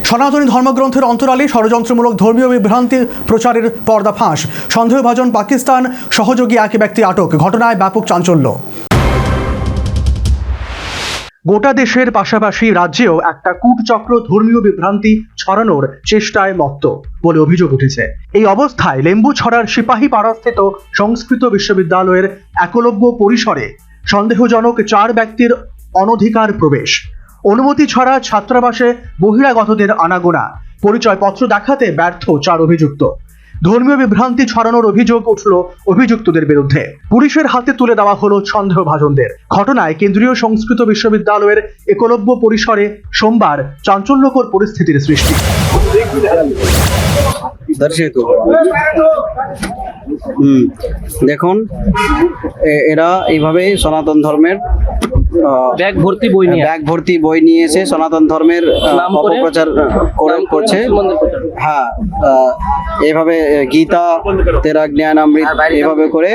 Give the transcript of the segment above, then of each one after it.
সনাতনী ধর্মগ্রন্থের অন্তরালে ষড়যন্ত্রমূলক ধর্মীয় বিভ্রান্তি প্রচারের পর্দাফাঁস। সন্দেহভাজন পাকিস্তান সহযোগী এক ব্যক্তি আটক। ঘটনায় ব্যাপক চাঞ্চল্য। গোটা দেশের পাশাপাশি রাজ্যেও একটা কূটচক্র ধর্মীয় বিভ্রান্তি ছড়ানোর চেষ্টায় মত্ত বলে অভিযোগ উঠেছে। এই অবস্থায় লেম্বুছড়ার সিপাহীপাড়াস্থিত সংস্কৃত বিশ্ববিদ্যালয়ের একলব্য পরিসরে সন্দেহজনক 4 ব্যক্তির অনধিকার প্রবেশ, অনুমতি ছাড়া ছাত্রাবাসে বহিরাগতদের আনাগোনা, পরিচয়পত্র দেখাতে ব্যর্থ 4 অভিযুক্ত। ধর্মীয় বিভ্রান্তি ছড়ানোর অভিযোগ উঠল অভিযুক্তদের বিরুদ্ধে। পুলিশের হাতে তুলে দেওয়া হলো সন্দেহভাজনদের। ঘটনায় কেন্দ্রীয় সংস্কৃত বিশ্ববিদ্যালয়ের একলব্য পরিসরে সোমবার চাঞ্চল্যকর পরিস্থিতির সৃষ্টি। দেখুন, এরা এইভাবে সনাতন ধর্মের ব্যাগ ভর্তি বই নিয়ে এসে সনাতন ধর্মের অপপ্রচার করছে। হ্যাঁ, এইভাবে গীতা, তেরা জ্ঞানামৃত এইভাবে করে।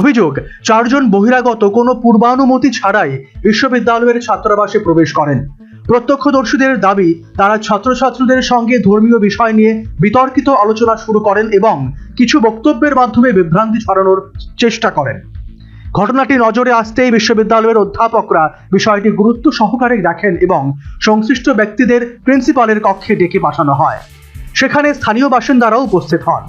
অভিযোগ, 4 জন বহিরাগত কোনো পূর্বানুমতি ছাড়াই বিশ্ববিদ্যালয়ের ছাত্রাবাসে প্রবেশ করেন। প্রত্যক্ষদর্শীদের দাবি, তারা ছাত্রছাত্রীদের সঙ্গে ধর্মীয় বিষয় নিয়ে বিতর্কিত আলোচনা শুরু করেন এবং কিছু বক্তব্যের মাধ্যমে বিভ্রান্তি ছড়ানোর চেষ্টা করেন। ঘটনাটি নজরে আসতেই বিশ্ববিদ্যালয়ের অধ্যাপকরা বিষয়টি গুরুত্ব সহকারে দেখেন এবং সংশ্লিষ্ট ব্যক্তিদের প্রিন্সিপালের কক্ষে ডেকে পাঠানো হয়। সেখানে স্থানীয় বাসিন্দারাও উপস্থিত হন।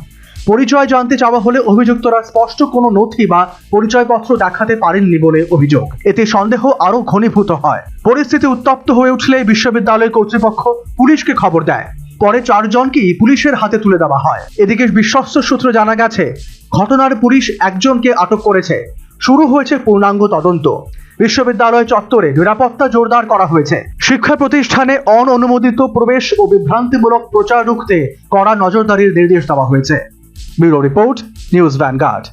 পরিচয় জানতে চাওয়া হলে অভিযুক্তরা স্পষ্ট কোনো নথি বা পরিচয়পত্র দেখাতে পারেননি বলে অভিযোগ। এতে সন্দেহ আরও ঘনীভূত হয়। পরিস্থিতি উত্তপ্ত হয়ে উঠলে বিশ্ববিদ্যালয় কর্তৃপক্ষ পুলিশকে খবর দেয়। পরে 4 জনকেই পুলিশের হাতে তুলে দেওয়া হয়। এদিকে বিশ্বস্ত সূত্রে জানা গেছে, ঘটনার পুলিশ 1 জনকে আটক করেছে। শুরু হয়েছে পূর্ণাঙ্গ তদন্ত। বিশ্ববিদ্যালয় চত্বরে নিরাপত্তা জোরদার করা হয়েছে। শিক্ষা প্রতিষ্ঠানে অননুমোদিত প্রবেশ ও বিভ্রান্তিমূলক প্রচার রুখতে কড়া নজরদারির নির্দেশ দেওয়া হয়েছে। Bureau report, news vanguard.